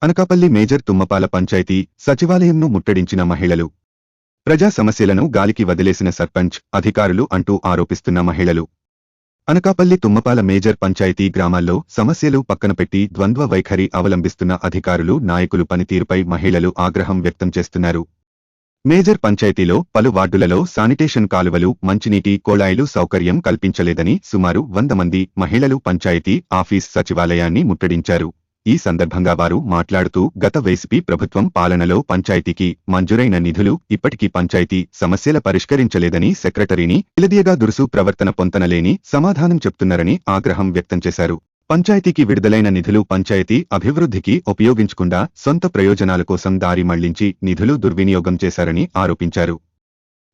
Anakapalli major Thummapala panchayat సచివాలయంను ముట్టడించిన మహిళలు. ప్రజా సమస్యలను గాలికి వదిలేసిన సర్పంచ్, అధికారులు అంటూ ఆరోపిస్తున్న మహిళలు. అనకాపల్లి తుమ్మపాల మేజర్ పంచాయతీ గ్రామాల్లో సమస్యలు పక్కనపెట్టి ద్వంద్వ వైఖరి అవలంబిస్తున్న అధికారులు, నాయకులు పనితీరుపై మహిళలు ఆగ్రహం వ్యక్తం చేస్తున్నారు. మేజర్ పంచాయతీలో పలు వార్డులలో శానిటేషన్ కాలువలు, మంచినీటి కొళాయిలు సౌకర్యం కల్పించలేదని సుమారు 100 మంది మహిళలు పంచాయతీ ఆఫీస్ సచివాలయాన్ని ముట్టడించారు. ఈ సందర్భంగా వారు మాట్లాడుతూ, గత వైసీపీ ప్రభుత్వం పాలనలో పంచాయతీకి మంజూరైన నిధులు ఇప్పటికీ పంచాయతీ సమస్యల పరిష్కరించలేదని సెక్రటరీని నిలదీయగా దురుసు ప్రవర్తన పొంతనలేని సమాధానం చెప్తున్నారని ఆగ్రహం వ్యక్తం చేశారు. పంచాయతీకి విడుదలైన నిధులు పంచాయతీ అభివృద్ధికి ఉపయోగించకుండా సొంత ప్రయోజనాల కోసం దారి మళ్లించి నిధులు దుర్వినియోగం చేశారని ఆరోపించారు.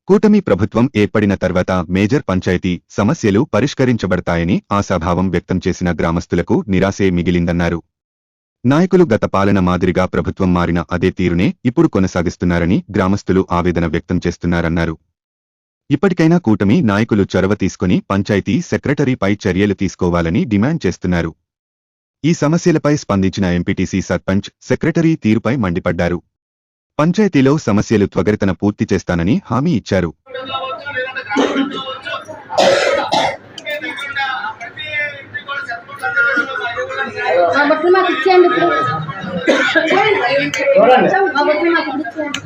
కూటమి ప్రభుత్వం ఏర్పడిన తర్వాత మేజర్ పంచాయతీ సమస్యలు పరిష్కరించబడతాయని ఆశాభావం వ్యక్తం చేసిన గ్రామస్తులకు నిరాశే మిగిలిందన్నారు. నాయకులు గత పాలన మాదిరిగా ప్రభుత్వం మారిన అదే తీరునే ఇప్పుడు కొనసాగిస్తున్నారని గ్రామస్తులు ఆవేదన వ్యక్తం చేస్తున్నారన్నారు. ఇప్పటికైనా కూటమి నాయకులు చొరవ తీసుకుని పంచాయతీ సెక్రటరీపై చర్యలు తీసుకోవాలని డిమాండ్ చేస్తున్నారు. ఈ సమస్యలపై స్పందించిన ఎంపీటీసీ, సర్పంచ్, సెక్రటరీ తీరుపై మండిపడ్డారు. పంచాయతీలో సమస్యలు త్వరితగతిన పూర్తి చేస్తానని హామీ ఇచ్చారు.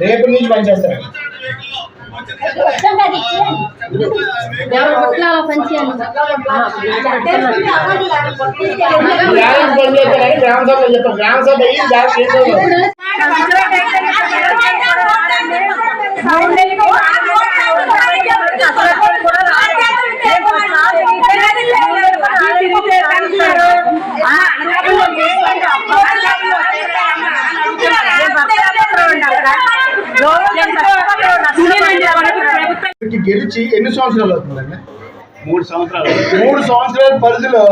రేపు నుంచి పనిచేస్తారు. గ్రామ సభ గెలిచి ఎన్ని సంవత్సరాలు అవుతుందండి? 3 సంవత్సరాలు. 3 సంవత్సరాల పరిధిలో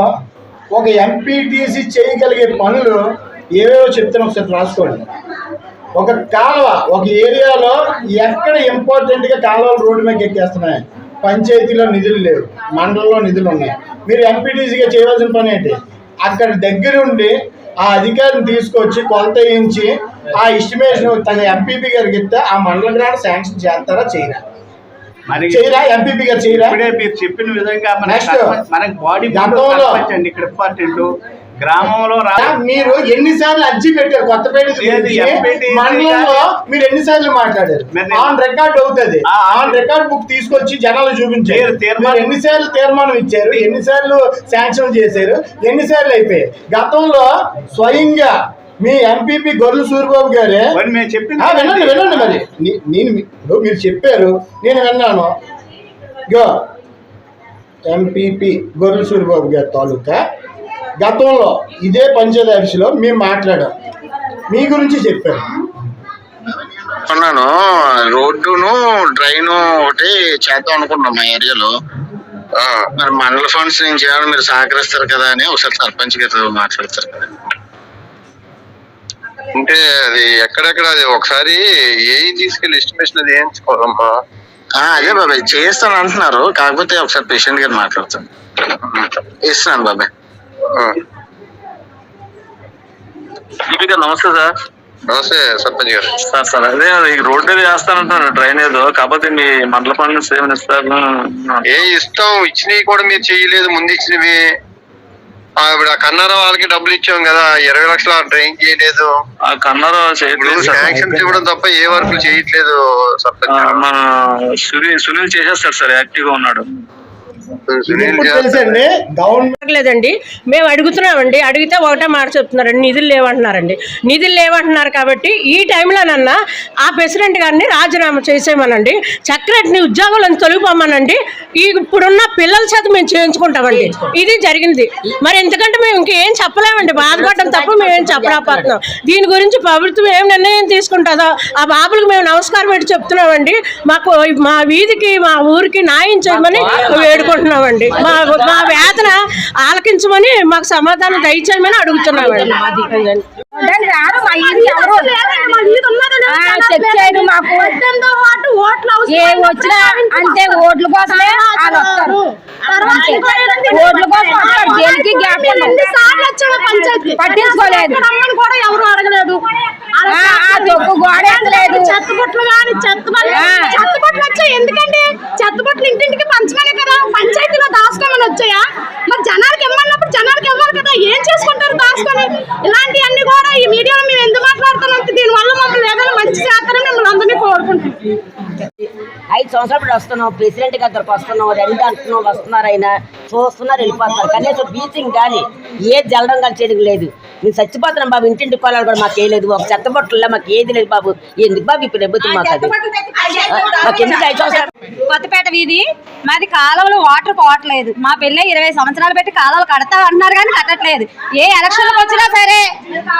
ఒక ఎంపీటీసీ చేయగలిగే పనులు ఏవేవో చెప్తాను, ఒకసారి రాసుకోండి. ఒక కాలువ ఒక ఏరియాలో ఎక్కడ ఇంపార్టెంట్గా కాలువలు రోడ్డు మీద ఎక్కేస్తున్నాయి, పంచాయతీలో నిధులు లేవు, మండలంలో నిధులు ఉన్నాయి. మీరు ఎంపీటీసీగా చేయవలసిన పని ఏంటి? అక్కడ దగ్గరుండి ఆ అధికారిని తీసుకొచ్చి కొలత వేయించి ఆ ఎస్టిమేషన్ తన ఎంపీపీ గారికి ఇస్తే ఆ మండల గ్రాంట్ శాంక్షన్ చేస్తారా చేయరా? చేయరా? ఎంపీపీ గారు చేయరా? మీరు చెప్పిన విధంగా మనకి బాడీ ఇక్కడ ఇంపార్టెంట్ గ్రామంలో మీరు ఎన్నిసార్లు అర్జీ పెట్టారు? కొత్తపేట మండలంలో మీరు ఎన్నిసార్లు మాట్లాడారు? ఆన్ రికార్డ్ అవుతుంది. ఆన్ రికార్డ్ బుక్ తీసుకొచ్చి జనాలు చూపించారు. ఎన్నిసార్లు తీర్మానం ఇచ్చారు, ఎన్నిసార్లు శాంక్షన్ చేశారు, ఎన్నిసార్లు అయిపోయాయి? గతంలో స్వయంగా మీ ఎంపీపీ గొర్రెల సూరిబాబు గారే వినండి మరి, నేను మీరు చెప్పారు, నేను విన్నాను. ఎంపీపీ గొర్రెల సూరిబాబు గారి తాలూకా గతంలో ఇదే పంచాయతీ ఆఫీసులో మేము మాట్లాడాం, మీ గురించి చెప్పారు. అన్నాను రోడ్డును డ్రైను ఒకటి చేద్దాం అనుకుంటున్నాం మా ఏరియాలో. మరి మండల ఫండ్స్ నుంచి ఏమైనా మీరు సహకరిస్తారు కదా అని ఒకసారి సర్పంచ్ గారు మాట్లాడతారు కదా. అంటే అది ఎక్కడెక్కడ అది ఒకసారి ఏ తీసుకెళ్ళి ఎస్టిమేషన్ అది వేయించుకోవాలమ్మా. అదే బాబాయ్ చేస్తాను అంటున్నారు, కాకపోతే ఒకసారి పేషెంట్ గారు మాట్లాడతాను. ఇస్తున్నాను బాబాయ్. నమస్తే సార్. నమస్తే సర్పంచ్ గారు. సార్ అదే ఈ రోడ్డు వేస్తానంటున్నారు, డ్రైనేజ్, కాకపోతే మీ మండల పనులు సేమ్ ఇస్తారు. ఏ ఇస్తాం, ఇచ్చినవి కూడా మీరు చేయలేదు. ముందు ఇచ్చినవి ఇప్పుడు ఆ కన్నారా వాళ్ళకి డబ్బులు ఇచ్చాం కదా, 20 లక్షలు డ్రైన్ చేయలేదు. ఆ కన్నారా శాంక్షన్ ఇవ్వడం తప్ప ఏ వర్క్ చేయట్లేదు సర్పంచ్. మన సునీల్ చేసేస్తాడు సార్, యాక్టివ్ గా ఉన్నాడు. లేదండి, మేము అడుగుతున్నామండి. అడిగితే ఒకటే మాట చెప్తున్నారండి, నిధులు లేవంటున్నారండి. నిధులు లేవంటున్నారు కాబట్టి ఈ టైంలోనన్నా ఆ ప్రెసిడెంట్ గారిని రాజీనామా చేసేయమనండి, సెక్రటరీని ఉద్యోగులను తొలగిపోమనండి. ఇప్పుడున్న పిల్లల చేత మేము చేయించుకుంటామండి. ఇది జరిగింది. మరి ఎందుకంటే మేము ఇంకేం చెప్పలేమండి, బాధపడడం తప్ప మేమేం చెప్పలేకపోతున్నాం. దీని గురించి ప్రభుత్వం ఏం నిర్ణయం తీసుకుంటుందో ఆ బాబులకు మేము నమస్కారం పెట్టి చెప్తున్నామండి. మాకు మా వీధికి మా ఊరికి న్యాయం చేయమని వేడుకుంటున్నామండి. మా వేదన ఆలకించమని మాకు సమాధానం దయచేయమని అడుగుతున్నామండి. వచ్చినా అంటే ఓట్ల కోసమే వాళ్ళు వస్తారు. ఓట్ల కోసం జైలుకి గ్యాప్ పట్టించుకోలేదు, కూడా ఎవరు అడగలేదు. చెత్తబొట్లు కానీ చెత్తబొట్లు వచ్చాయి. ఎందుకంటే చెత్తబొట్లు ఇంటింటికి పంచమనే కదా, పంచాయతీలో దాచుకోమని వచ్చాయా? మరి జనాలకు ఇవ్వమన్నప్పుడు జనాలకు ఇవ్వాలి కదా, ఏం చేసుకుంటారు దాచుకొని? ఇలాంటివన్నీ కూడా ఈ మీడియాలో మేము ఎందుకు మాట్లాడుతున్నాం? దీనివల్ల మమ్మల్ని ఏదైనా మంచి చేస్తారని మిమ్మల్ని అందరినీ కోరుకుంటున్నాం. 5 సంవత్సరాలు వస్తున్నాం, ప్రెసిడెంట్ దగ్గరకు వస్తున్నాం, రెండు అంటున్నాం, వస్తున్నారు, ఆయన చూస్తున్నారు, వెళ్ళిపోతున్నారు. కనీసం బీచింగ్ కానీ ఏది జల్లడం కానీ చేయడం లేదు. మేము చచ్చిపోతున్నాం బాబు, ఇంటింటి కొలాలు కూడా మాకు వేయలేదు, ఒక చెత్త బొట్టల్లో మాకు ఏది లేదు బాబు. ఎందుకు బాబు ఇప్పుడు ఎబ్బుతుంది మాకు? అది మాకు ఎందుకు 5 సంవత్సరాలు? కొత్తపేట వీధి మాది, కాలువలు వాటర్ పోవట్లేదు. మా పెళ్ళి 20 సంవత్సరాలు పెట్టి కాలువలు కడతా అంటున్నారు కానీ కట్టట్లేదు. ఏ ఎలక్షన్లకు వచ్చినా సరే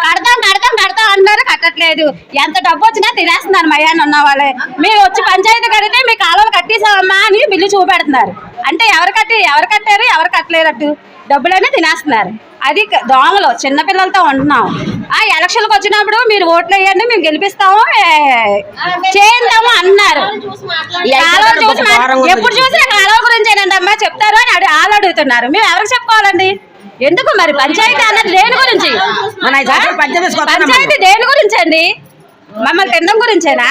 కడతాం కడతాం కడతాం అంటున్నారు, కట్టట్లేదు. ఎంత డబ్బు వచ్చినా తినేస్తున్నారు మయాన్ని ఉన్న వాళ్ళే. మేము వచ్చి పంచాయతీ కడితే మీ కాలువలు కట్టేసామమ్మా అని బిల్లు చూపెడుతున్నారు. అంటే ఎవరు కట్టారు, ఎవరు కట్టలేరట్టు డబ్బులన్నీ తినేస్తున్నారు. అది దోమలు, చిన్నపిల్లలతో ఉంటున్నాం. ఆ ఎలక్షన్కి వచ్చినప్పుడు మీరు ఓట్లు వేయండి, మేము గెలిపిస్తాము, చేద్దాము అన్నారు. ఎప్పుడు చూసినా కాలువ గురించేనండి అమ్మా చెప్తారు అని వాళ్ళు అడుగుతున్నారు. మేము ఎవరికి చెప్పుకోవాలండి? ఎందుకు మరి పంచాయతీ అన్నది దేని గురించి? పంచాయతీ దేని గురించి అండి? మమ్మల్ని తినడం గురించేనా?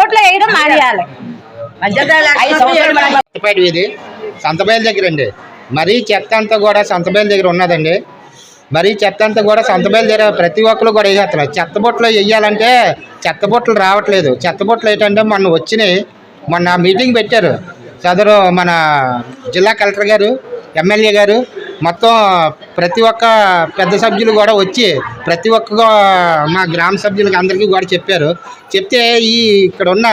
ఓట్లు వేయడం మానేయాలి. ఇది సంతబయలు దగ్గర అండి. మరీ చెత్త అంతా కూడా సంతబయలు దగ్గర ఉన్నదండి. మరీ చెత్త అంతా కూడా సంతబయలు దగ్గర ప్రతి ఒక్కరు కూడా వేసేస్తున్నారు. చెత్తబొట్లు వేయాలంటే చెత్తబొట్లు రావట్లేదు. చెత్తబొట్లు ఏంటంటే మొన్న మీటింగ్ పెట్టారు. సదరు మన జిల్లా కలెక్టర్ గారు, ఎమ్మెల్యే గారు, మొత్తం ప్రతి ఒక్క పెద్ద సభ్యులు కూడా వచ్చి ప్రతి ఒక్క మా గ్రామ సభ్యులకి అందరికీ కూడా చెప్పారు. చెప్తే ఇక్కడ ఉన్న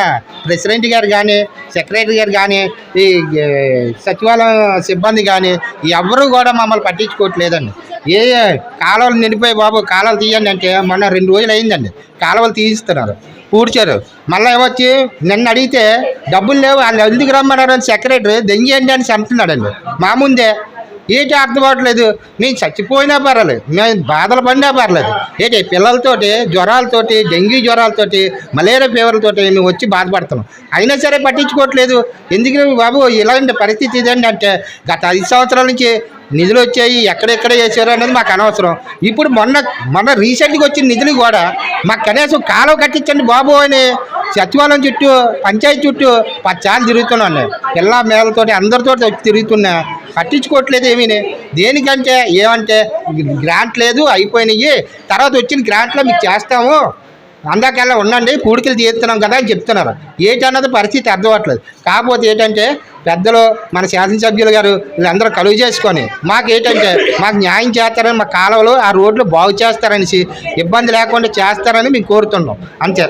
ప్రెసిడెంట్ గారు కానీ, సెక్రటరీ గారు కానీ, ఈ సచివాలయం సిబ్బంది కానీ ఎవరు కూడా మమ్మల్ని పట్టించుకోవట్లేదండి. కాలువలు నిండిపోయి బాబు కాలువలు తీయండి అంటే మొన్న 2 రోజులు అయిందండి. కాలువలు తీయిస్తున్నారు, పూడ్చారు. మళ్ళీ ఏమొచ్చి నిన్న అడిగితే డబ్బులు లేవు, వాళ్ళు ఎందుకు రమ్మన్నారు అని సెక్రటరీ దెంగేయండి అని చంపుతున్నాడండి మా ముందే. ఏంటి అర్థం అవ్వట్లేదు. నేను చచ్చిపోయినా పర్వాలేదు, మేము బాధలు పడినా పర్లేదు. ఏంటి పిల్లలతోటి జ్వరాలతోటి, డెంగ్యూ జ్వరాలతోటి, మలేరియా ఫీవర్లతోటి మేము వచ్చి బాధపడుతున్నాం. అయినా సరే పట్టించుకోవట్లేదు. ఎందుకు బాబు ఇలాంటి పరిస్థితి ఇదండి అంటే గత 5 సంవత్సరాల నుంచి నిధులు వచ్చాయి, ఎక్కడెక్కడ చేశారు అనేది మాకు అనవసరం. ఇప్పుడు మొన్న రీసెంట్గా వచ్చిన నిధులు కూడా మాకు కనీసం కాలువ కట్టించండి బాబు అని సచివాలయం చుట్టూ, పంచాయతీ చుట్టూ 10 సార్లు తిరుగుతున్నాను. పిల్ల మేళతో అందరితో తిరుగుతున్నా, పట్టించుకోవట్లేదు ఏమీ. దేనికంటే ఏమంటే గ్రాంట్ లేదు, అయిపోయినాయి, తర్వాత వచ్చిన గ్రాంట్లో మీకు చేస్తాము, అందాకల్లా ఉండండి, పూడికలు తీస్తున్నాం కదా అని చెప్తున్నారు. ఏంటన్నది పరిస్థితి అర్థం అవ్వట్లేదు. కాకపోతే ఏంటంటే పెద్దలు మన శాసనసభ్యులు గారు వీళ్ళందరూ కలుగు చేసుకొని మాకు న్యాయం చేస్తారని, మా కాలువలు ఆ రోడ్లు బాగు చేస్తారనేసి, ఇబ్బంది లేకుండా చేస్తారని మేము కోరుతున్నాం అంతే.